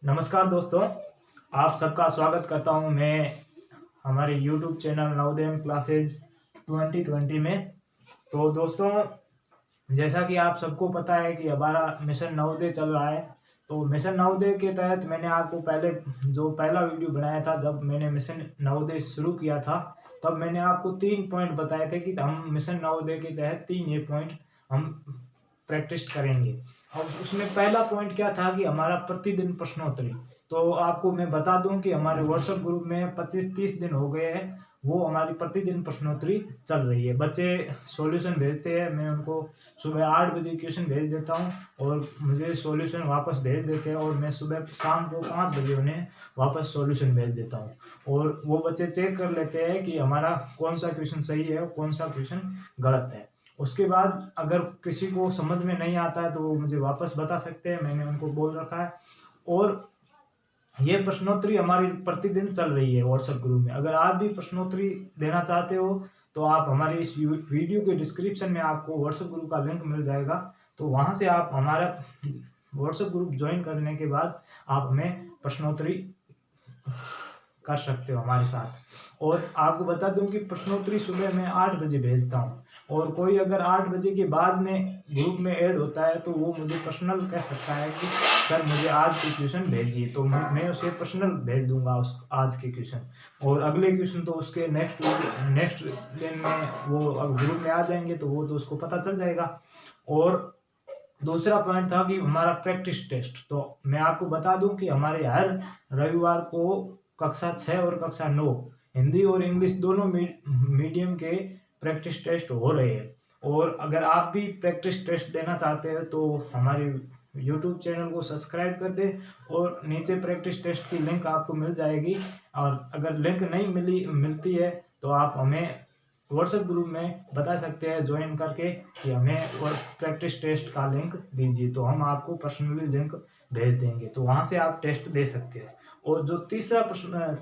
नमस्कार दोस्तों, आप सबका स्वागत करता हूं मैं हमारे YouTube चैनल नवोदय क्लासेज 2020 में। तो दोस्तों, जैसा कि आप सबको पता है कि हमारा मिशन नवोदय चल रहा है। तो मिशन नवोदय के तहत मैंने आपको पहला वीडियो बनाया था, जब मैंने मिशन नवोदय शुरू किया था, तब मैंने आपको 3 पॉइंट बताए थे कि हम मिशन नवोदय के तहत 3 ये पॉइंट हम प्रैक्टिस करेंगे। अब उसमें पहला पॉइंट क्या था कि हमारा प्रतिदिन प्रश्नोत्तरी। तो आपको मैं बता दूं कि हमारे व्हाट्सएप ग्रुप में 25-30 दिन हो गए हैं, वो हमारी प्रतिदिन प्रश्नोत्तरी चल रही है। बच्चे सॉल्यूशन भेजते हैं, मैं उनको सुबह 8 बजे क्वेश्चन भेज देता हूं और मुझे सॉल्यूशन वापस भेज देते हैं, और मैं सुबह शाम को 5 बजे उन्हें वापस सॉल्यूशन भेज देता हूं। और वो बच्चे चेक कर लेते हैं कि हमारा कौन सा क्वेश्चन सही है और कौन सा क्वेश्चन गलत है। उसके बाद अगर किसी को समझ में नहीं आता है तो वो मुझे वापस बता सकते हैं, मैंने उनको बोल रखा है। और ये प्रश्नोत्तरी हमारी प्रतिदिन चल रही है व्हाट्सएप ग्रुप में। अगर आप भी प्रश्नोत्तरी देना चाहते हो तो आप हमारी इस वीडियो के डिस्क्रिप्शन में आपको व्हाट्सएप ग्रुप का लिंक मिल जाएगा। तो वहां से आप हमारा व्हाट्सएप ग्रुप ज्वाइन करने के बाद आप हमें प्रश्नोत्तरी कर सकते हो हमारे साथ। और आपको बता दूं कि प्रश्नोत्तरी सुबह मैं 8 बजे भेजता हूं, और कोई अगर 8 बजे के बाद में ग्रुप में ऐड होता है तो वो मुझे पर्सनल कह सकता है कि सर मुझे आज के क्वेश्चन भेजिए, तो मैं उसे पर्सनल भेज दूंगा उस आज के क्वेश्चन। और अगले क्वेश्चन तो उसके नेक्स्ट दिन में वो ग्रुप में आ जाएंगे, तो वो तो उसको पता चल जाएगा। और दूसरा पॉइंट था कि हमारा प्रैक्टिस टेस्ट। तो मैं आपको बता दूं कि हमारे हर रविवार को कक्षा 6 और कक्षा 9 हिंदी और इंग्लिश दोनों मीडियम के प्रैक्टिस टेस्ट हो रहे हैं। और अगर आप भी प्रैक्टिस टेस्ट देना चाहते हैं तो हमारे YouTube चैनल को सब्सक्राइब कर दें, और नीचे प्रैक्टिस टेस्ट की लिंक आपको मिल जाएगी। और अगर लिंक नहीं मिलती है तो आप हमें व्हाट्सएप ग्रुप में बता सकते हैं ज्वाइन करके कि हमें और प्रैक्टिस टेस्ट का लिंक दीजिए, तो हम आपको पर्सनली लिंक भेज देंगे, तो वहां से आप टेस्ट दे सकते हैं। और जो तीसरा प्रश्न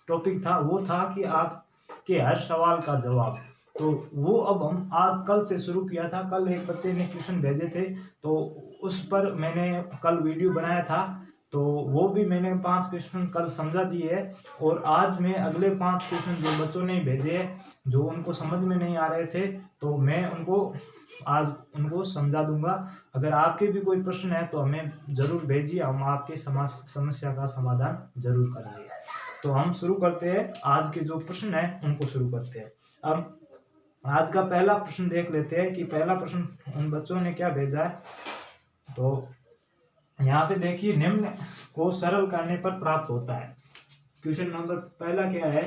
टॉपिक था वो था कि आपके हर सवाल का जवाब। तो वो अब हम आज कल से शुरू किया था। कल एक बच्चे ने क्वेश्चन भेजे थे, तो उस पर मैंने कल वीडियो बनाया था। तो वो भी मैंने 5 क्वेश्चन कल समझा दिए है, और आज मैं अगले 5 क्वेश्चन जो बच्चों ने भेजे हैं, जो उनको समझ में नहीं आ रहे थे, तो मैं आज उनको समझा दूंगा। अगर आपके भी कोई प्रश्न है तो हमें जरूर भेजिए, हम आपके समस्या का समाधान जरूर करेंगे। तो हम शुरू करते हैं, आज के जो प्रश्न है उनको शुरू करते हैं। अब आज का पहला प्रश्न देख लेते हैं कि पहला प्रश्न उन बच्चों ने क्या भेजा है। तो यहाँ पे देखिए, निम्न को सरल करने पर प्राप्त होता है। क्वेश्चन नंबर पहला क्या है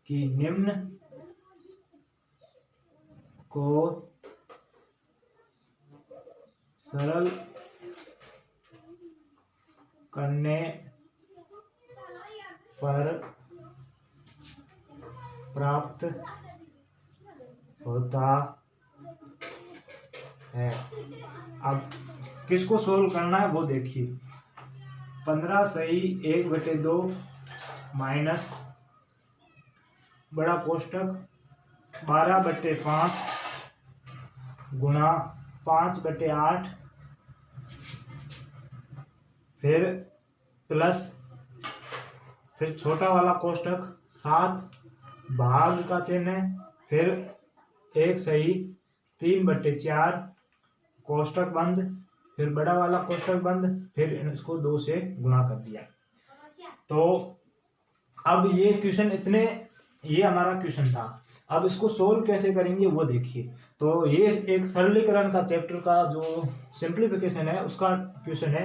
कि निम्न को सरल करने पर प्राप्त होता है। अब किसको सोल्व करना है वो देखिए। 15 सही 1/2 माइनस बड़ा कोष्टक 12/5 गुना 5/8, फिर प्लस, फिर छोटा वाला कोष्टक 7 भाग का चिन्ह है, फिर 1 सही 3/4 कोष्टक बंद, फिर बड़ा वाला कोष्टक बंद, फिर इसको 2 से गुणा कर दिया। तो अब ये हमारा क्वेश्चन था। अब इसको सोल्व कैसे करेंगे वो देखिए। तो ये एक सरलीकरण का चैप्टर का जो सिंप्लीफिकेशन है उसका क्वेश्चन है।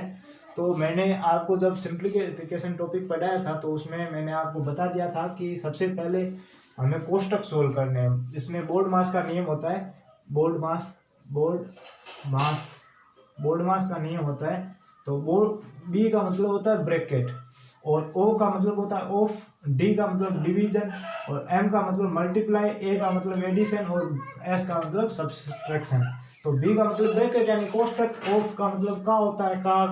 तो मैंने आपको जब सिंप्लीफिकेशन टॉपिक पढ़ाया था तो उसमें मैंने आपको बता दिया था कि सबसे पहले हमें कोष्टक सोल्व करने हैं। इसमें बोर्ड मास का नियम होता है, बोर्ड मास का नियम होता है। तो बोर्ड बी का मतलब होता है ब्रैकेट, और ओ का मतलब होता है ऑफ, डी का मतलब डिवीजन, और एम का मतलब मल्टीप्लाई, ए का मतलब एडिशन, और एस का मतलब सब्सट्रैक्शन। तो बी का मतलब ब्रैकेट यानी कोष्टक, ऑफ का मतलब का होता है का,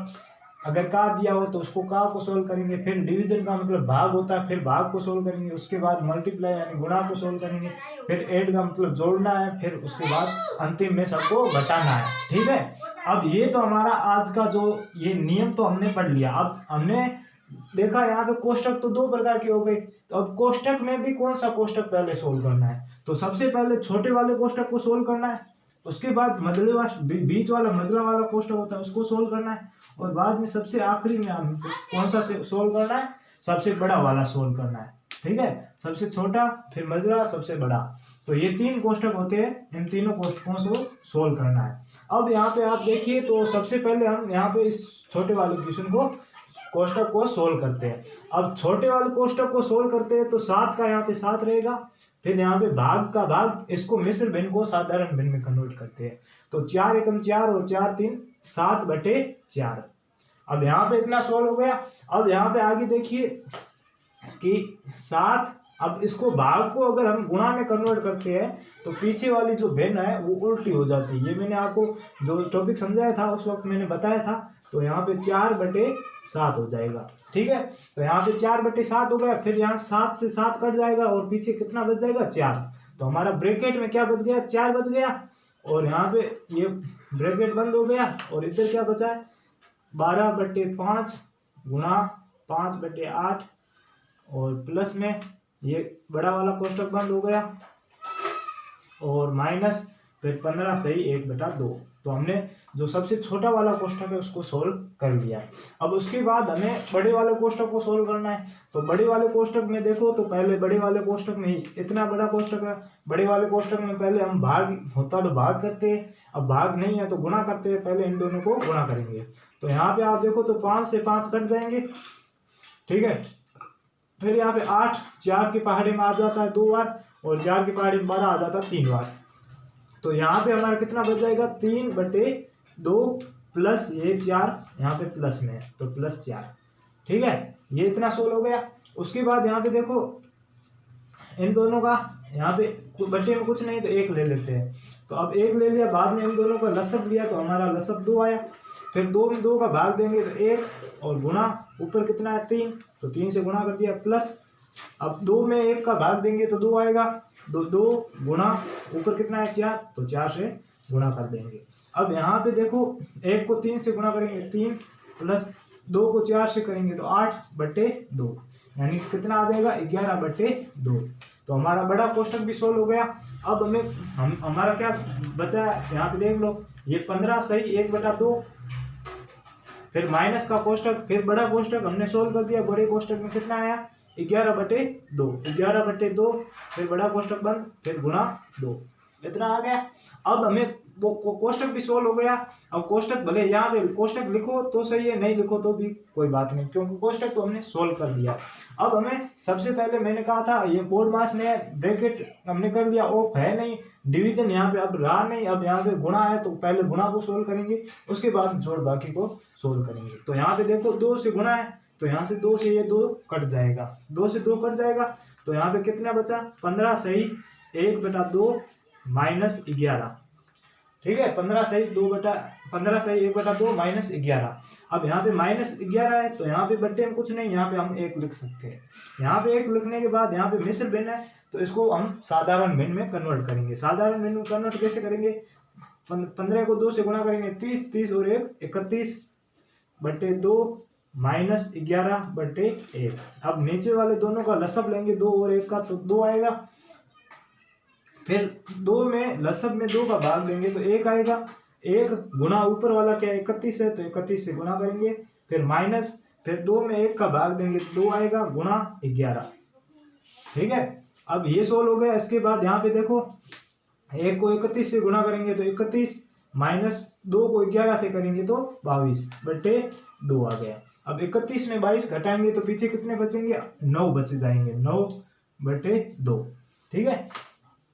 अगर का दिया हो तो उसको का को सोल्व करेंगे, फिर डिवीजन का मतलब भाग होता है, फिर भाग को सोल्व करेंगे, उसके बाद मल्टीप्लाई यानी गुणा को सोल्व करेंगे, फिर ऐड का मतलब जोड़ना है, फिर उसके बाद अंतिम में सबको घटाना है। ठीक है, अब ये तो हमारा आज का जो ये नियम तो हमने पढ़ लिया। अब हमने देखा यहाँ पे कोष्टक तो दो प्रकार के हो गए, तो अब कोष्टक में भी कौन सा कोष्टक पहले सोल्व करना है, तो सबसे पहले छोटे वाले कोष्टक को सोल्व करना है, उसके बाद बीच वाला मझला वाला कोष्टक होता है उसको सोल्व करना है, और बाद में सबसे आखिरी में हम कौन सा सोल्व करना है, सबसे बड़ा वाला सोल्व करना है। ठीक है, सबसे छोटा, फिर मझला, सबसे बड़ा, तो ये तीन कोष्टक होते हैं, इन तीनों कोष्टकों को सोल्व करना है। अब यहाँ पे आप देखिए, तो सबसे पहले हम यहाँ पे इस छोटे वाले क्वेश्चन को कोष्टक को सोल्व करते हैं। अब छोटे वाले कोष्टक को सोल्व करते हैं तो 7 का यहाँ पे 7 रहेगा, फिर यहाँ पे भाग का भाग, इसको मिश्र भिन्न को साधारण भिन्न में कन्वर्ट करते हैं, तो 4 एकम 4 और 4 3 7/4। अब यहाँ पे इतना सोल्व हो गया। अब यहाँ पे आगे देखिए कि 7, अब इसको भाग को अगर हम गुणा में कन्वर्ट करते हैं तो पीछे वाली जो भिन्न है वो उल्टी हो जाती है। ये मैंने आपको जो टॉपिक समझाया था उस वक्त मैंने बताया था, तो यहाँ पे 4/7 हो जाएगा। ठीक है, तो यहाँ पे 4/7 हो गया, फिर यहाँ 7 से 7 कट जाएगा और पीछे कितना बच जाएगा, 4। तो हमारा ब्रैकेट में क्या बच गया, 4 बच गया, और यहाँ पे ये ब्रैकेट बंद हो गया, और इधर क्या बचा है, 12/5 गुणा 5/8, और प्लस में ये बड़ा वाला कोष्टक बंद हो गया, और माइनस फिर 15 सही 1/2। तो हमने जो सबसे छोटा वाला कोष्टक है उसको सोल्व कर लिया। अब उसके बाद हमें बड़े वाले कोष्टक को सोल्व करना है। तो बड़े वाले कोष्टक में देखो, तो पहले बड़े वाले कोष्टक में ही इतना बड़ा कोष्टक है, बड़े वाले कोष्टक में पहले हम भाग होता तो भाग करते हैं, अब भाग नहीं है तो गुणा करते हैं, पहले इन दोनों को गुणा करेंगे। तो यहाँ पे आप देखो तो 5 से 5 कट जाएंगे। ठीक है, फिर यहाँ पे 8 4 की पहाड़ी में आ जाता है 2 बार, और 4 की पहाड़ी में 12 आ जाता है 3 बार। तो यहाँ पे हमारा कितना बच जाएगा, 3/2 प्लस ये 4 यहाँ पे प्लस में है तो +4। ठीक है, ये इतना सोल्व हो गया। उसके बाद यहाँ पे देखो इन दोनों का, यहाँ पे बच्चे में कुछ नहीं तो 1 ले लेते हैं, तो अब 1 ले लिया, बाद में इन दोनों का लसब लिया तो हमारा लसब 2 आया, फिर 2 में 2 का भाग देंगे तो 1, और गुणा ऊपर कितना है 3, तो 3 से गुणा कर दिया, प्लस अब 2 में 1 का भाग देंगे तो 2 आएगा, 2 गुणा ऊपर कितना है 4, तो 4 से गुणा कर देंगे। अब यहाँ पे देखो 1 को 3 से गुणा करेंगे 3, प्लस 2 को 4 से करेंगे तो 8/2, यानी कितना आ जाएगा 11/2। तो हमारा बड़ा कोष्टक भी सोल्व हो गया। अब हमारा क्या बचा है, यहाँ पे देख लो, ये 15 सही 1/2, फिर माइनस का कोष्टक, फिर बड़ा कोष्टक हमने सोल्व कर दिया। बड़े कोष्टक में कितना आया 11/2, फिर बड़ा कोष्टक बंद, फिर गुणा 2, इतना आ गया। अब हमें वो कोष्टक भी सोल्व हो गया। अब कोष्टक भले यहाँ पे कोष्टक लिखो तो सही है, नहीं लिखो तो भी कोई बात नहीं, क्योंकि कोष्टक तो हमने सोल्व कर दिया। अब हमें सबसे पहले मैंने कहा था ये बोर्ड मास ने ब्रैकेट हमने कर लिया, ऑफ है नहीं, डिवीजन यहाँ पे अब रहा नहीं, अब यहाँ पे गुणा है तो पहले गुणा को सोल्व करेंगे, उसके बाद जोड़ बाकी को सोल्व करेंगे। तो यहाँ पे देखो 2 से गुणा है, तो यहाँ से 2 से ये 2 कट जाएगा, 2 से 2 कट जाएगा, तो यहाँ पे कितना बचा 15 सही 1/2 माइनस 11। ठीक है, 15 सही 1/2 माइनस 11। अब यहाँ पे -11 है, तो यहाँ पे बट्टे में कुछ नहीं, यहाँ पे हम 1 लिख सकते हैं। यहाँ पे 1 लिखने के बाद यहाँ पे मिश्र भिन्न है, तो इसको हम साधारण भिन्न में कन्वर्ट करेंगे। साधारण भिन्न में कन्वर्ट कैसे करेंगे, 15 को 2 से गुणा करेंगे 30 और 1 31/2 माइनस 11/1। अब नीचे वाले दोनों का लसब लेंगे 2 और 1 का, तो 2 आएगा, फिर 2 में लसब में 2 का भाग देंगे तो 1 आएगा, 1 गुणा ऊपर वाला क्या 31 है, तो 31 से गुणा करेंगे, फिर माइनस, फिर 2 में 1 का भाग देंगे तो 2 आएगा, गुणा 11। ठीक है, अब ये सोल्व हो गया। इसके बाद यहाँ पे देखो 1 को 31 से गुणा करेंगे तो 31, माइनस 2 को 11 से करेंगे तो 22/2 आ गया। अब 31 में 22 घटाएंगे तो पीछे कितने बचेंगे, 9 बच जाएंगे, 9/2। ठीक है,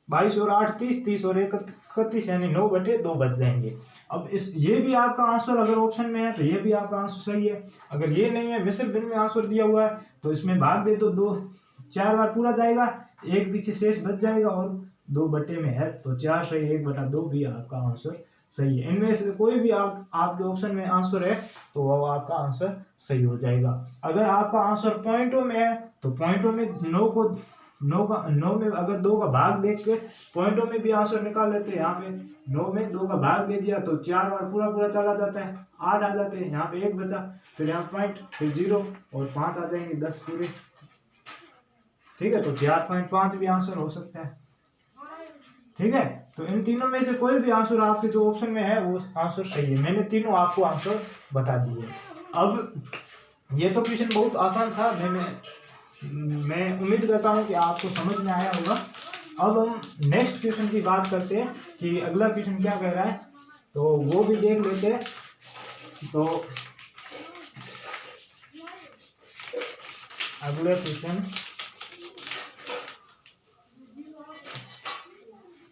22 और 8 30, 30 और 1 31, यानी 9/2 बच जाएंगे। अब ये भी आपका आंसर अगर ऑप्शन में है तो ये भी आपका आंसर सही है। अगर ये नहीं है, मिश्र भिन्न में आंसर दिया हुआ है, तो इसमें भाग दे तो 4 बार पूरा जाएगा, 1 पीछे शेष बच जाएगा, और 2 बटे में है तो 4 सही 1/2 भी आपका आंसर सही है। इनमें से कोई भी आपके ऑप्शन में आंसर है तो वो आपका आंसर सही हो जाएगा। अगर आपका आंसर पॉइंटों में है तो पॉइंटों में 9 में अगर 2 का भाग देख के पॉइंटों में भी आंसर निकाल लेते हैं। यहाँ पे 9 में 2 का भाग दे दिया तो 4 बार पूरा पूरा चला जाता है, 8 आ जाते हैं, यहाँ पे 1 बचा, फिर यहाँ पॉइंट, फिर 0 और 5 आ जाएंगे, 10 पूरे। ठीक है, तो 4.5 भी आंसर हो सकता है। ठीक है, तो इन तीनों में से कोई भी आंसर आपके जो ऑप्शन में है वो आंसर सही है। मैंने तीनों आपको आंसर बता दिए। अब ये तो क्वेश्चन बहुत आसान था, मैं उम्मीद करता हूँ कि आपको समझ में आया होगा। अब हम नेक्स्ट क्वेश्चन की बात करते हैं कि अगला क्वेश्चन क्या कह रहा है, तो वो भी देख लेते हैं। तो अगला क्वेश्चन,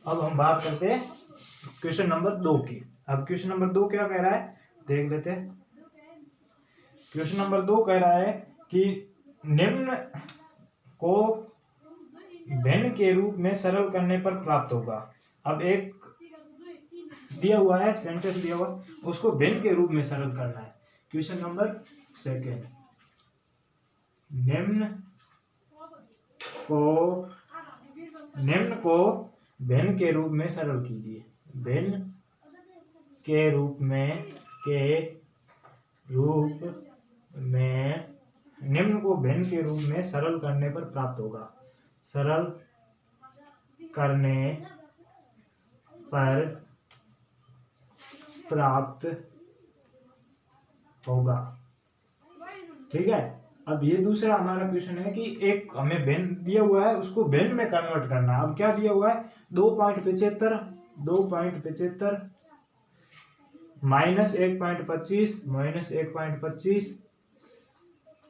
अब हम बात करते हैं क्वेश्चन नंबर 2 की। अब क्वेश्चन नंबर 2 क्या कह रहा है देख लेते हैं। क्वेश्चन नंबर 2 कह रहा है कि निम्न को भिन्न के रूप में सरल करने पर प्राप्त होगा। अब एक दिया हुआ है, सेंटेंस दिया हुआ, उसको भिन्न के रूप में सरल करना है। क्वेश्चन नंबर 2, निम्न को भिन्न के रूप में सरल कीजिए। भिन्न के रूप में निम्न को भिन्न के रूप में सरल करने पर प्राप्त होगा। सरल करने पर प्राप्त होगा। ठीक है, अब ये दूसरा हमारा क्वेश्चन है कि एक हमें भिन्न दिया हुआ है, उसको भिन्न में कन्वर्ट करना है। अब क्या दिया हुआ है, 2.75 माइनस 1.25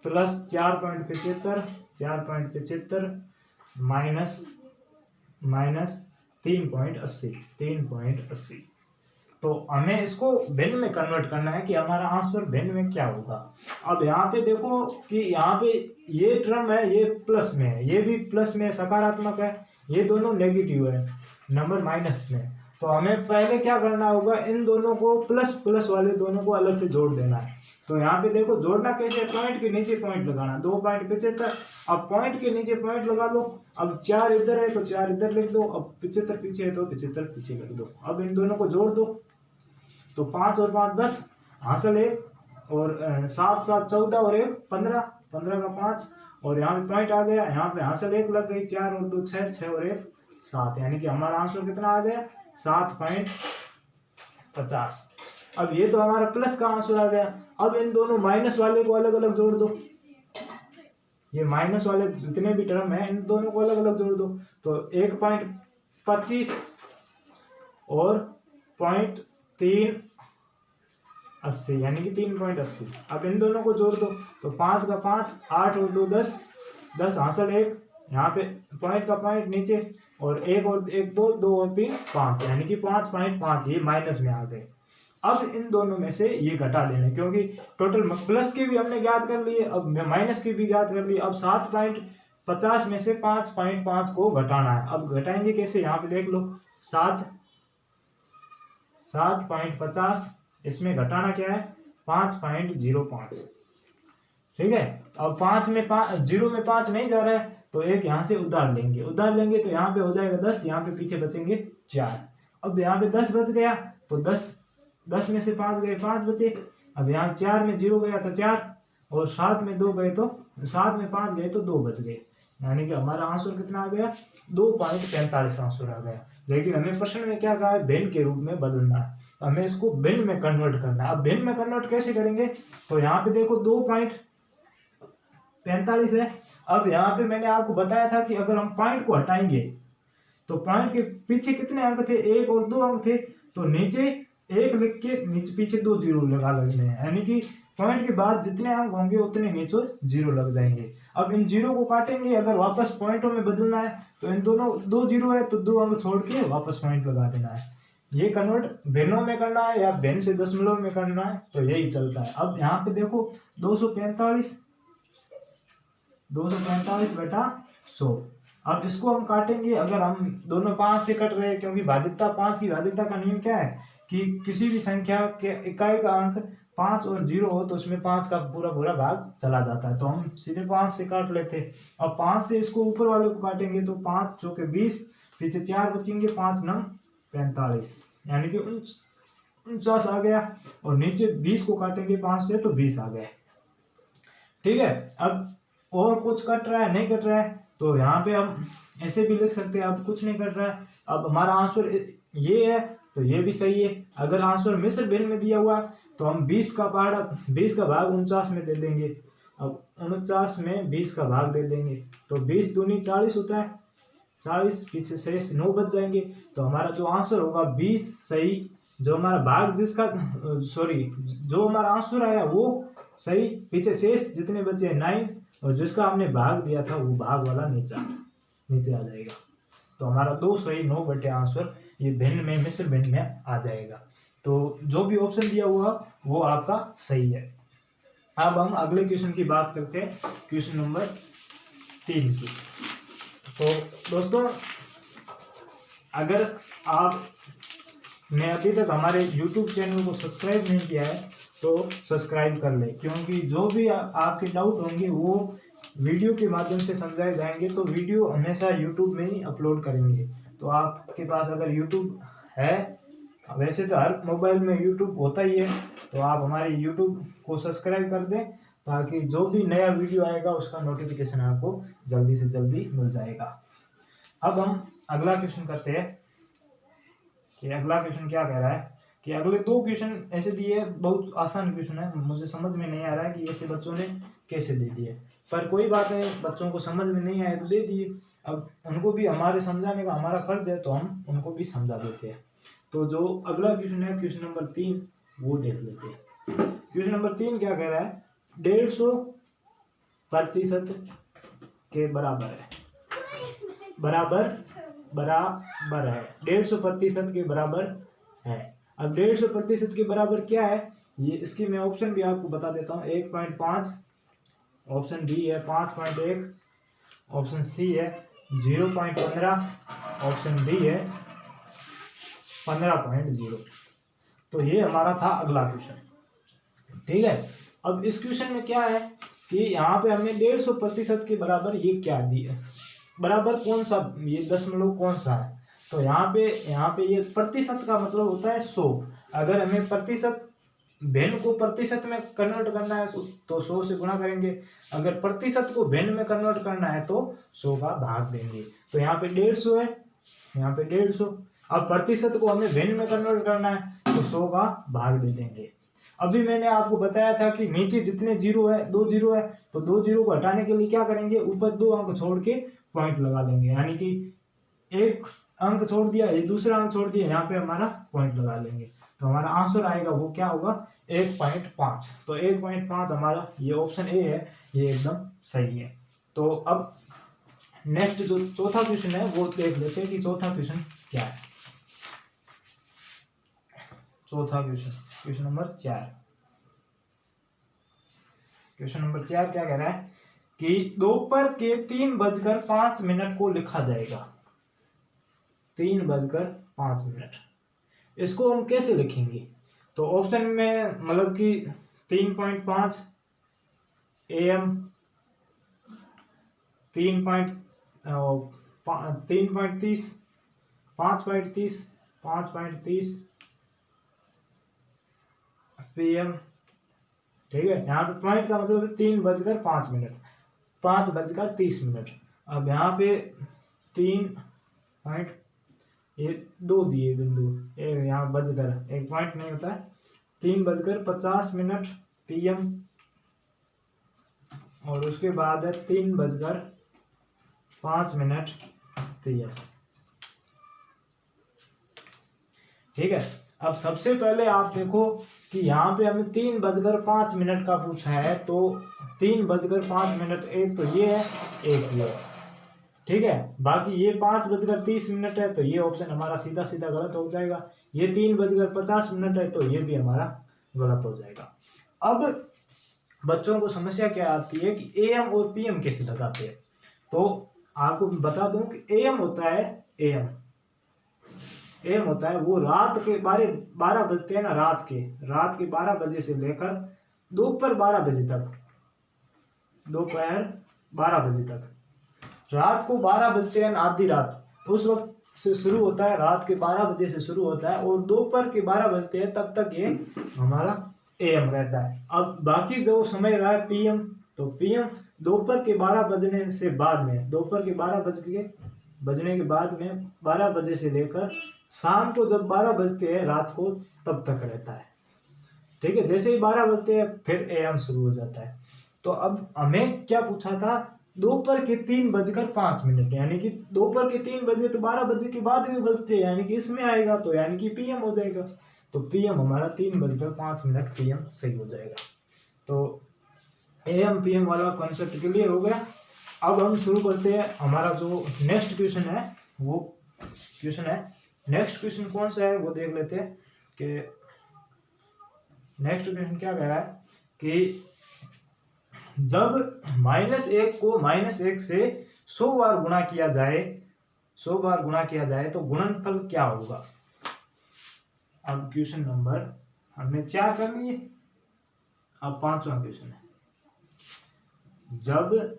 प्लस 4.75 माइनस 3.80। तो हमें इसको भिन्न में कन्वर्ट करना है कि हमारा आंसर भिन्न में क्या होगा। अब यहाँ पे देखो कि यहाँ पे ये टर्म है, ये प्लस में है, ये भी प्लस में सकारात्मक है, ये दोनों नेगेटिव है, नंबर माइनस में। तो हमें पहले क्या करना होगा, इन दोनों को प्लस प्लस वाले दोनों को अलग से जोड़ देना है। तो यहाँ पे देखो जोड़ना कैसे, पॉइंट के नीचे पॉइंट लगाना, 2.75, अब पॉइंट के नीचे पॉइंट लगा लो। अब 4 इधर है तो 4 इधर लिख दो, अब 75 पीछे है तो 75 पीछे लिख दो। अब इन दोनों को जोड़ दो तो 5 और 5 10, हासिल 1, और 7 7 14 और 1 15, 15 का 5, और यहाँ पे पॉइंट आ गया, यहाँ पे हासिल 1 लग गई, 4 और 2 6, 6 और 1 7, यानी कि हमारा आंसर कितना आ गया, 7.50। अब ये तो हमारा प्लस का आंसर आ गया। अब इन दोनों माइनस वाले को अलग अलग जोड़ दो, ये माइनस वाले जितने भी टर्म है इन दोनों को अलग अलग जोड़ दो। तो 1.25 और 0.380 यानी कि 3.80। अब इन दोनों को जोड़ दो तो 5 का 5, 8 और 2 10, 10 हासिल 1, यहाँ पे पॉइंट का पॉइंट नीचे, और 1 और 1 2, 2 और 3 5, यानी कि 5.5, ये माइनस में आ गए। अब इन दोनों में से ये घटा देने, क्योंकि टोटल प्लस के भी हमने ज्ञात कर लिए, अब माइनस के भी ज्ञात कर लिए। अब 7.50 में से 5.5 को घटाना है। अब घटाएंगे कैसे, यहाँ पे देख लो, 7.50, इसमें घटाना क्या है, 5.05। ठीक है, अब 5 में 0 में 5 नहीं जा रहा है तो एक यहाँ से उधार लेंगे तो यहाँ पे हो जाएगा 10, यहाँ पे पीछे बचेंगे 4। अब यहाँ पे 10 बच गया तो 10 में से 5 गए, 5 बचे। अब यहाँ 4 में 0 गया तो 4, और 7 में 2 गए तो 7 में 5 गए तो 2 बच गए, यानी कि हमारा आंसर कितना आ गया, 2.45 आंसर आ गया। लेकिन हमें प्रश्न में क्या कहा है, भिन्न के रूप में बदलना है, हमें इसको भिन्न में कन्वर्ट करना है। अब भिन्न में कन्वर्ट कैसे करेंगे, तो यहाँ पे देखो 2.45 है। अब यहाँ पे मैंने आपको बताया था कि अगर हम पॉइंट को हटाएंगे तो पॉइंट के पीछे कितने अंक थे, 1 और 2 अंक थे, तो नीचे 1 लिख के नीचे पीछे 2 जीरो लगा लगने हैं, यानी कि पॉइंट के बाद जितने अंक होंगे उतने नीचे 0 लग जाएंगे। अब इन 0 को काटेंगे, अगर वापस पॉइंटों में बदलना है तो इन दोनों 2 0 है तो 2 अंक छोड़ के वापस पॉइंट लगा देना है। ये कन्वर्ट भिन्नों में करना है या भिन्न से दशमलव में करना है, तो यही चलता है। अब यहाँ पे देखो 245 बटा 100। अब इसको हम काटेंगे, अगर हम दोनों 5 से कट रहे हैं, क्योंकि भाजिकता 5 की भाजिकता का नियम क्या है कि किसी भी संख्या के इकाई का अंक 5 और 0 हो तो उसमें 5 का पूरा पूरा भाग चला जाता है, तो हम सीधे 5 से काट लेते हैं। अब 5 से इसको ऊपर वाले को काटेंगे तो 5 चौके 20, पीछे 4 बचेंगे, 5 नंग 45, यानी कि 49 आ गया। और नीचे 20 को काटेंगे 5 से तो 20 आ गया। ठीक है, अब और कुछ कट रहा है नहीं कट रहा है तो यहाँ पे हम ऐसे भी लिख सकते हैं, अब कुछ नहीं कट रहा है, अब हमारा आंसर ये है तो ये भी सही है। अगर आंसर मिश्र भिन्न में दिया हुआ तो हम 20 का भाग 49 में दे देंगे। अब 49 में 20 का भाग दे देंगे तो 20 दूनी 40 होता है, 40 पीछे शेष 9 बच जाएंगे, तो हमारा जो आंसर होगा 20 सही। जो हमारा भाग जो हमारा आंसर आया वो सही, पीछे शेष जितने बचे 9, और जिसका हमने भाग दिया था वो भाग वाला नीचे आ जाएगा। तो हमारा 2 सही 9 बटे आंसर ये भिन्न में मिश्र भिन्न में आ जाएगा। तो जो भी ऑप्शन दिया हुआ वो आपका सही है। अब हम अगले क्वेश्चन की बात करते हैं, क्वेश्चन नंबर 3 की। तो दोस्तों अगर आपने अभी तक हमारे YouTube चैनल को सब्सक्राइब नहीं किया है तो सब्सक्राइब कर ले, क्योंकि जो भी आपके डाउट होंगे वो वीडियो के माध्यम से समझाए जाएंगे। तो वीडियो हमेशा YouTube में ही अपलोड करेंगे। तो आपके पास अगर YouTube है, वैसे तो हर मोबाइल में YouTube होता ही है, तो आप हमारे YouTube को सब्सक्राइब कर दें ताकि जो भी नया वीडियो आएगा उसका नोटिफिकेशन आपको जल्दी से जल्दी मिल जाएगा। अब हम अगला क्वेश्चन करते हैं कि अगला क्वेश्चन क्या कह रहा है कि अगले 2 क्वेश्चन ऐसे दिए, बहुत आसान क्वेश्चन है, मुझे समझ में नहीं आ रहा है कि ऐसे बच्चों ने कैसे दे दिए, पर कोई बात नहीं, बच्चों को समझ में नहीं आए तो दे दिए। अब उनको भी हमारे समझाने का हमारा फर्ज है तो हम उनको भी समझा देते हैं। तो जो अगला क्वेश्चन है क्वेश्चन नंबर 3 वो देख लेते हैं। क्वेश्चन नंबर 3 क्या कह रहा है, 150% के बराबर है, बराबर है 150% के बराबर है। अब 150% के बराबर क्या है, ये इसकी मैं ऑप्शन भी आपको बता देता हूँ। 1.5, ऑप्शन बी है 5.1, ऑप्शन सी है 0.15, ऑप्शन डी है 15.0। तो ये हमारा था अगला क्वेश्चन। ठीक है, अब इस क्वेश्चन में क्या है कि यहाँ पे हमें 150% के बराबर ये क्या दिया, बराबर कौन सा, ये दशमलव कौन सा है। तो यहाँ पे ये प्रतिशत का मतलब होता है 100। अगर हमें प्रतिशत भिन्न को प्रतिशत में कन्वर्ट करना है तो 100 से गुणा करेंगे, अगर प्रतिशत को भिन्न में कन्वर्ट करना है तो 100 का भाग देंगे। तो यहाँ पे 150 है, यहाँ पे 150। अब प्रतिशत को हमें भिन्न में कन्वर्ट करना है तो 100 का भाग दे देंगे। अभी मैंने आपको बताया था कि नीचे जितने 0 है, 2 0 है, तो 2 0 को हटाने के लिए क्या करेंगे, ऊपर 2 अंक छोड़ के पॉइंट लगा देंगे, यानी कि एक अंक छोड़ दिया, ये दूसरा अंक छोड़ दिया, यहाँ पे हमारा पॉइंट लगा लेंगे। तो हमारा आंसर आएगा वो क्या होगा, 1.5। तो 1.5 हमारा ये ऑप्शन ए है, ये एकदम सही है। तो अब नेक्स्ट जो चौथा क्वेश्चन है वो देख लेते हैं कि चौथा क्वेश्चन क्या है। चौथा question, question number 4। Question number 4 क्या कह रहा है कि दोपहर के 3:05 को लिखा जाएगा। 3:05 इसको हम कैसे लिखेंगे, तो ऑप्शन में मतलब कि 3.5 AM, 3.30, 5.30, 5.30 PM। ठीक है, यहाँ पे पॉइंट का मतलब 3:05, 5:30। अब यहाँ पे 3 पॉइंट, ये 2 दिए बिंदु, एक यहाँ बजकर, एक पॉइंट नहीं होता है, 3:50 PM, और उसके बाद है 3:05 PM। ठीक है, अब सबसे पहले आप देखो कि यहाँ पे हमें 3:05 का पूछा है, तो 3:05 एक तो ये है, एक ये है। ठीक है, बाकी ये 5:30 है, तो ये ऑप्शन हमारा सीधा सीधा गलत हो जाएगा। ये 3:50 है, तो ये भी हमारा गलत हो जाएगा। अब बच्चों को समस्या क्या आती है कि AM और PM कैसे लगाते हैं। तो आपको बता दूं कि AM होता है AM, एम होता है वो रात के 12 बजते हैं ना, रात के 12 बजे से लेकर दोपहर 12 बजे तक, दोपहर 12 बजे तक, रात को 12 बजते हैं आधी रात, उस वक्त से शुरू होता है, रात के 12 बजे से शुरू होता है और दोपहर के 12 बजते हैं तब तक ये हमारा एम रहता है। अब बाकी जो समय रहा है पीएम, तो पीएम दोपहर के 12 बजने से बाद में, दोपहर के 12 बजने के बाद में 12 बजे से लेकर शाम को जब 12 बजते हैं रात को तब तक रहता है। ठीक है, जैसे ही 12 बजते हैं फिर एम शुरू हो जाता है। तो अब हमें क्या पूछा था, दोपहर के 3:05, यानी कि दोपहर के 3 बजे तो 12 बजे के बाद भी बजते हैं, यानी कि इसमें आएगा तो यानी कि पीएम हो जाएगा। तो पीएम हमारा 3:05 पीएम सही हो जाएगा। तो एएम पीएम वाला कॉन्सेप्ट क्लियर हो गया। अब हम शुरू करते हैं हमारा जो नेक्स्ट क्वेश्चन है, वो क्वेश्चन है, नेक्स्ट क्वेश्चन कौन सा है वो देख लेते हैं कि नेक्स्ट क्वेश्चन क्या कह रहा है कि जब -1 को -1 से 100 बार गुणा किया जाए, 100 बार गुणा किया जाए तो गुणनफल क्या होगा। अब क्वेश्चन नंबर हमने 4 कर लिए, अब 5वां क्वेश्चन है, जब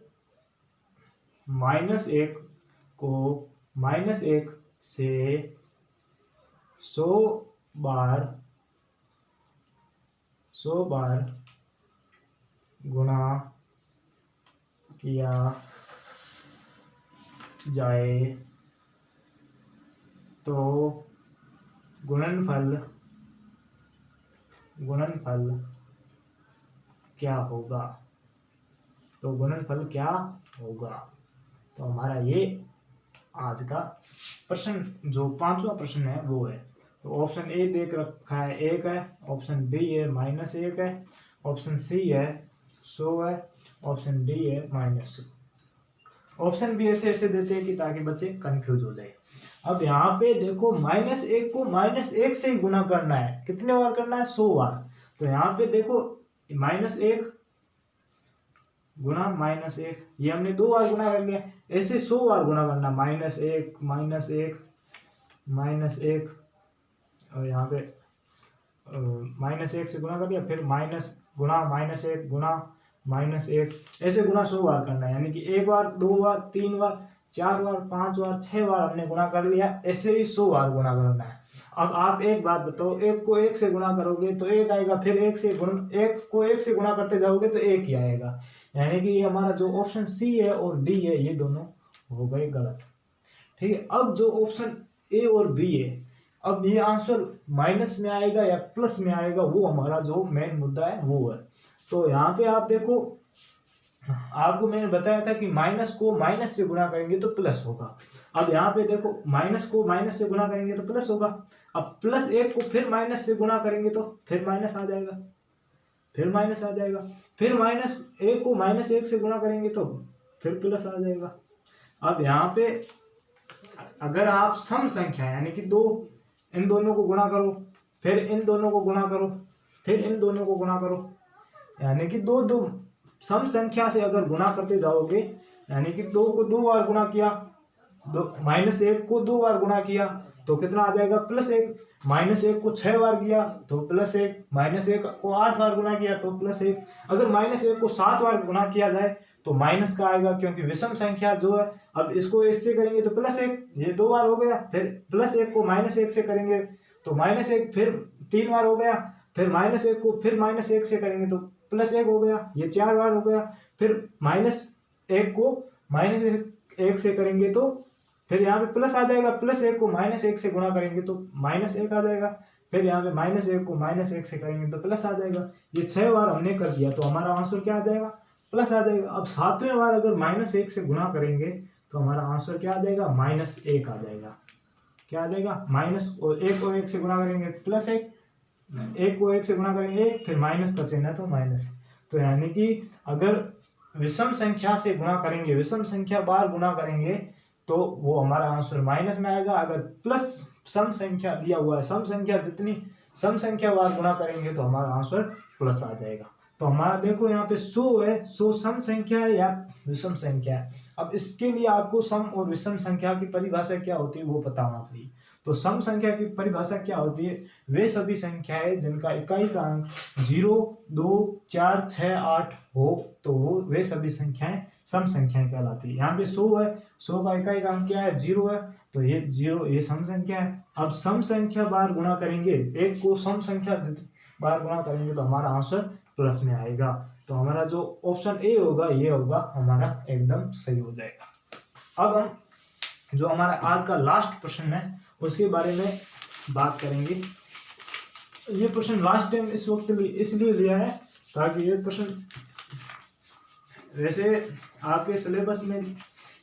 -1 को -1 से 100 बार गुणा किया जाए तो गुणनफल क्या होगा। तो गुणनफल क्या होगा, तो हमारा ये आज का प्रश्न जो 5वां प्रश्न है वो है। तो ऑप्शन ए देख रखा है 1 है, ऑप्शन बी है -1 है, ऑप्शन सी है 100 है, ऑप्शन डी है -100। ऑप्शन भी ऐसे देते हैं कि ताकि बच्चे कंफ्यूज हो जाए। अब यहाँ पे देखो -1 को -1 से ही गुना करना है, कितने बार करना है, 100 बार। तो यहाँ पे देखो -1 गुणा -1, ये हमने 2 बार गुना कर लिया, ऐसे 100 बार गुना करना, -1 और यहाँ पे -1 से गुना कर दिया, फिर -1 गुणा -1 ऐसे गुना 100 बार करना है, यानी कि 1 बार 2 बार 3 बार 4 बार 5 बार 6 बार हमने गुना कर लिया, ऐसे ही 100 बार गुना करना है। अब आप एक बात बताओ, 1 को 1 से गुणा करोगे तो 1 आएगा, फिर 1 को 1 से गुणा करते जाओगे तो 1 ही आएगा, यानी कि ये हमारा जो ऑप्शन सी है और डी है ये दोनों हो गए गलत। ठीक है, अब जो ऑप्शन ए और बी है, अब ये आंसर माइनस में आएगा या प्लस में आएगा, वो हमारा जो मेन मुद्दा है वो है। तो यहाँ पे आप देखो, आपको मैंने बताया था कि माइनस को माइनस से गुणा करेंगे तो प्लस होगा। अब यहाँ पे देखो माइनस को माइनस से गुणा करेंगे तो प्लस होगा, अब +1 को फिर माइनस से गुणा करेंगे तो फिर माइनस आ जाएगा, फिर -1 को -1 से गुणा करेंगे तो फिर प्लस आ जाएगा। अब यहाँ पे अगर आप सम संख्या यानी कि इन दोनों को गुणा करो, फिर इन दोनों को गुणा करो, फिर इन दोनों को गुणा करो, यानी कि दो सम संख्या से अगर गुणा करते जाओगे, यानी कि 2 को 2 बार गुणा किया, -1 को 2 बार गुणा किया तो कितना आ जाएगा, +1, -1 को 6 बार किया तो +1, -1 को 8 बार गुणा किया तो +1, अगर -1 को 7 बार गुणा किया जाए तो माइनस का आएगा, क्योंकि विषम संख्या जो है, अब इसको इससे करेंगे तो +1, ये 2 बार हो गया, फिर +1 को -1 से करेंगे तो -1, फिर 3 बार हो गया, फिर -1 को फिर -1 से करेंगे तो +1 हो गया, ये 4 बार हो गया, फिर -1 को -1 से करेंगे तो फिर यहाँ पे प्लस आ जाएगा, +1 को -1 से गुणा करेंगे तो -1 आ जाएगा, फिर यहाँ पे -1 को -1 से करेंगे तो प्लस आ जाएगा। ये 6 बार हमने कर दिया तो हमारा आंसर क्या आ जाएगा, प्लस आ जाएगा। अब 7वें बार अगर -1 से गुणा करेंगे तो हमारा आंसर क्या आ जाएगा, -1 आ जाएगा। क्या आ जाएगा, -1 को 1 से गुणा करेंगे +1, 1 को 1 से गुणा करेंगे 1, फिर माइनस का चिन्ह है तो माइनस। तो यानी कि अगर विषम संख्या से गुणा करेंगे, विषम संख्या बार गुणा करेंगे तो वो हमारा आंसर माइनस में आएगा। अगर प्लस सम संख्या दिया हुआ है, सम संख्या जितनी सम संख्या बार गुणा करेंगे तो हमारा आंसर प्लस आ जाएगा। तो हमारा देखो यहाँ पे 100 है, 100 सम संख्या है या विषम संख्या है। अब इसके लिए आपको सम और विषम संख्या की परिभाषा क्या होती है वो पता होना चाहिए। तो सम संख्या की परिभाषा क्या होती है? वे सभी संख्याएं जिनका इकाई का अंक 0, 2, 4, 6, 8 हो तो वो वे सभी संख्याएं सम संख्याएं कहलाती है। यहाँ पे 100 है, 100 का इकाई का अंक क्या है? 0 है, तो ये 0 ये सम संख्या है। अब सम संख्या बार गुणा करेंगे, एक को सम संख्या बार गुणा करेंगे तो हमारा आंसर प्लस में आएगा। तो हमारा जो ऑप्शन ए होगा ये होगा हमारा एकदम सही हो जाएगा। अब हम जो हमारा आज का लास्ट प्रश्न है उसके बारे में बात करेंगे। ये प्रश्न लास्ट टाइम इस वक्त इसलिए लिया है ताकि ये प्रश्न वैसे आपके सिलेबस में,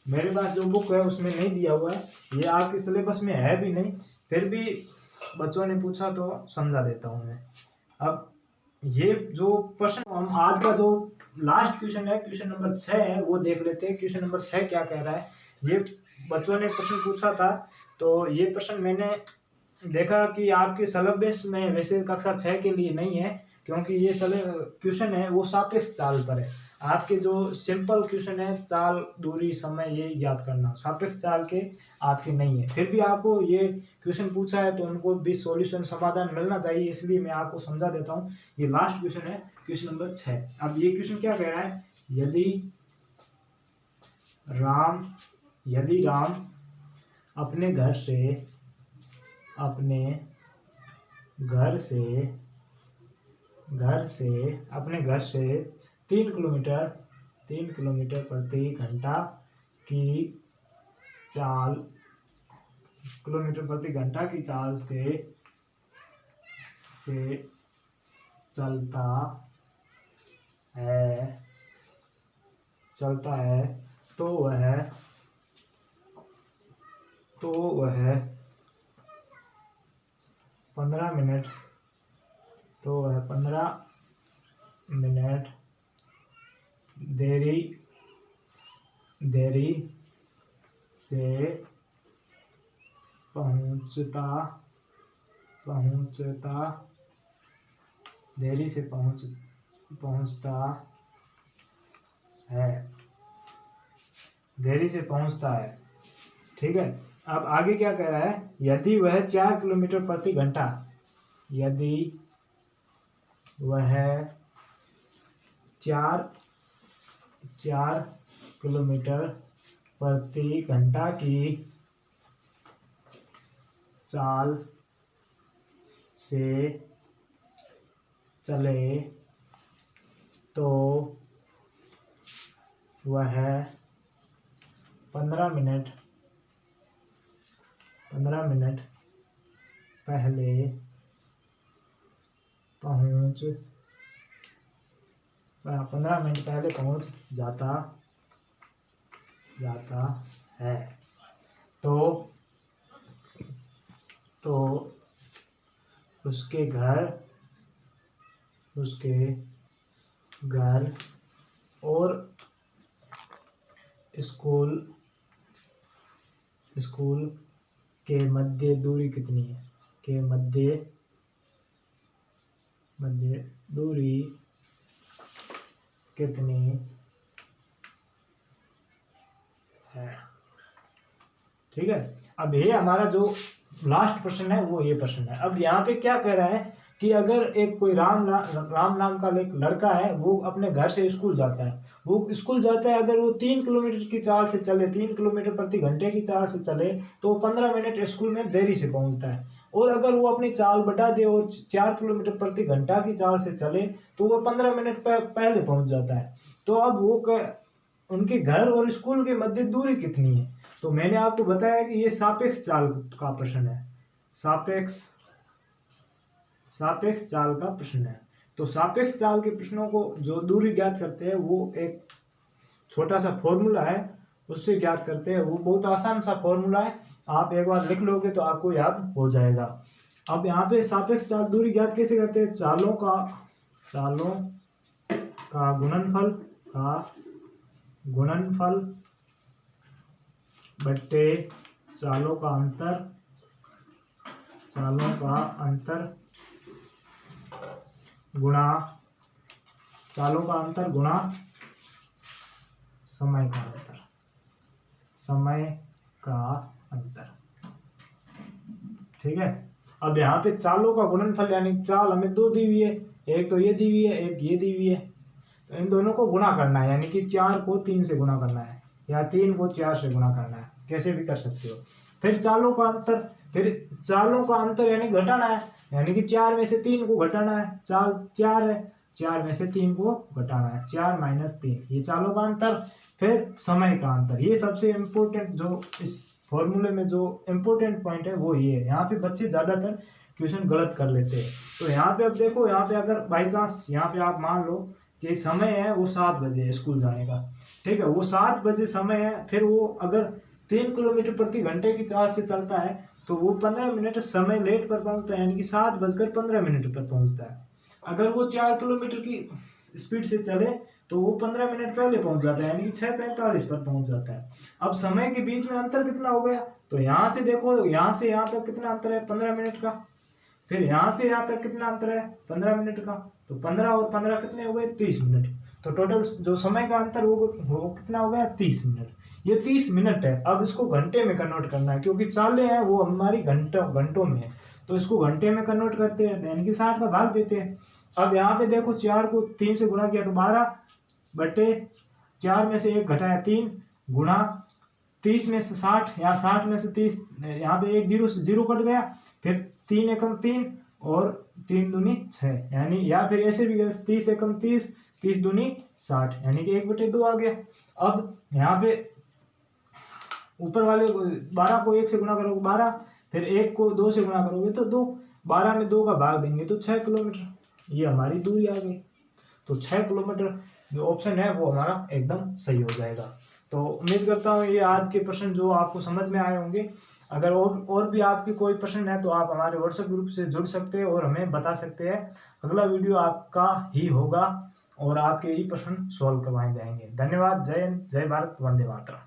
मेरे पास जो बुक है उसमें नहीं दिया हुआ है, ये आपके सिलेबस में है भी नहीं, फिर भी बच्चों ने पूछा तो समझा देता हूँ मैं। अब ये जो प्रश्न हम आज का जो लास्ट क्वेश्चन है, क्वेश्चन नंबर 6 है, वो देख लेते हैं। क्वेश्चन नंबर 6 क्या कह रहा है? ये बच्चों ने प्रश्न पूछा था, तो ये प्रश्न मैंने देखा कि आपके सिलेबस में वैसे कक्षा 6 के लिए नहीं है, क्योंकि ये क्वेश्चन है वो सापेक्ष चाल पर है। आपके जो सिंपल क्वेश्चन है चाल, दूरी, समय, ये याद करना, सापेक्ष चाल के आपके नहीं है। फिर भी आपको ये क्वेश्चन पूछा है तो उनको भी सॉल्यूशन, समाधान मिलना चाहिए, इसलिए मैं आपको समझा देता हूँ। ये लास्ट क्वेश्चन है, क्वेश्चन नंबर 6। अब ये क्वेश्चन क्या कह रहा है? यदि राम अपने घर से 3 किलोमीटर प्रति घंटा की चाल से चलता है तो वह 15 मिनट देरी से पहुंचता है। ठीक है। अब आगे क्या कह रहा है? यदि वह 4 किलोमीटर प्रति घंटा की चाल से चले तो वह 15 मिनट पहले पहुंच जाता है। तो उसके घर और स्कूल के मध्य दूरी कितनी है? दूरी कितनी है? ठीक है। अब ये हमारा जो लास्ट प्रश्न है वो ये प्रश्न है। अब यहाँ पे क्या कह रहा है कि अगर एक कोई राम नाम का एक लड़का है, वो अपने घर से स्कूल जाता है, अगर वो 3 किलोमीटर की चाल से चले, 3 किलोमीटर प्रति घंटे की चाल से चले तो 15 मिनट स्कूल में देरी से पहुंचता है। और अगर वो अपनी चाल बढ़ा दे और 4 किलोमीटर प्रति घंटा की चाल से चले तो वो 15 मिनट पहले पहुंच जाता है। तो अब वो उनके घर और स्कूल के मध्य दूरी कितनी है? तो मैंने आपको बताया कि ये सापेक्ष चाल का प्रश्न है, सापेक्ष चाल का प्रश्न है। तो सापेक्ष चाल के प्रश्नों को जो दूरी ज्ञात करते हैं वो एक छोटा सा फॉर्मूला है, उससे ज्ञात करते हैं। वो बहुत आसान सा फॉर्मूला है, आप एक बार लिख लोगे तो आपको याद हो जाएगा। अब यहाँ पे सापेक्ष चाल दूरी ज्ञात कैसे करते हैं? चालों का गुणनफल बट्टे चालों का अंतर गुणा समय का अंतर। ठीक है। अब यहाँ पे चालों का गुणनफल यानी चाल हमें दो दी हुई है, एक तो ये दी हुई है, एक ये दी हुई है, तो इन दोनों को गुणा करना है, यानी कि 4 को 3 से गुणा करना है या 3 को 4 से गुणा करना है, कैसे भी कर सकते हो। फिर चालों का अंतर, फिर चालों का अंतर यानी घटाना है, यानी कि 4 में से 3 को घटाना है, चाल 4 है, 4 में से 3 को घटाना है, 4 - 3, ये चालों का अंतर। फिर समय का अंतर, ये सबसे इम्पोर्टेंट जो इस फॉर्मूले में जो इम्पोर्टेंट पॉइंट है वो ये है। यहाँ पे बच्चे ज्यादातर क्वेश्चन गलत कर लेते हैं। तो यहाँ पे अब देखो, यहाँ पे अगर बाई चांस यहाँ पे आप मान लो कि समय है वो 7 बजे है स्कूल जाने का, ठीक है, वो 7 बजे समय है, फिर वो अगर 3 किलोमीटर प्रति घंटे की चाल से चलता है तो वो 15 मिनट समय लेट पर पहुंचता है, यानी कि 7:15 पर पहुंचता है। अगर वो 4 किलोमीटर की स्पीड से चले तो वो 15 मिनट पहले पहुंच जाता है, यानी कि 6:45 पर पहुंच जाता है। अब समय के बीच में अंतर कितना हो गया, तो यहाँ से देखो, यहाँ से यहाँ तक कितना अंतर है, 15 मिनट का। फिर यहाँ से यहाँ तक कितना अंतर है, 15 मिनट का। तो 15 और 15 कितने हो गए, 30 मिनट। तो टोटल जो समय का अंतर वो कितना हो गया, 30 मिनट। ये 30 मिनट है। अब इसको घंटे में कन्वर्ट करना है, क्योंकि चालें हैं वो हमारी घंटों में है, तो इसको घंटे में कन्वर्ट करते हैं, यानी कि 60 का भाग देते हैं। अब यहाँ पे देखो, 4 को 3 से गुणा किया तो 12/4 में से 1 घटाया 3 गुणा 30 में से 60 या 60 में से 30, यहाँ पे एक जीरो कट गया, फिर 3 एकम 3 और 3 दूनी 6, यानी या फिर ऐसे भी 30 एकम 30, 30 दूनी 60, यानी कि 1/2 आ गया। अब यहाँ पे ऊपर वाले 12 को 1 से गुणा करोगे 12, फिर 1 को 2 से गुणा करोगे तो 2, 12 में 2 का भाग देंगे तो 6 किलोमीटर, ये हमारी दूरी आ गई। तो 6 किलोमीटर जो ऑप्शन है वो हमारा एकदम सही हो जाएगा। तो उम्मीद करता हूँ ये आज के प्रश्न जो आपको समझ में आए होंगे। अगर और भी आपकी कोई प्रश्न है तो आप हमारे व्हाट्सएप ग्रुप से जुड़ सकते हैं और हमें बता सकते हैं। अगला वीडियो आपका ही होगा और आपके ही प्रश्न सॉल्व करवाए जाएंगे। धन्यवाद। जय हिंद, जय भारत, वंदे मातरम।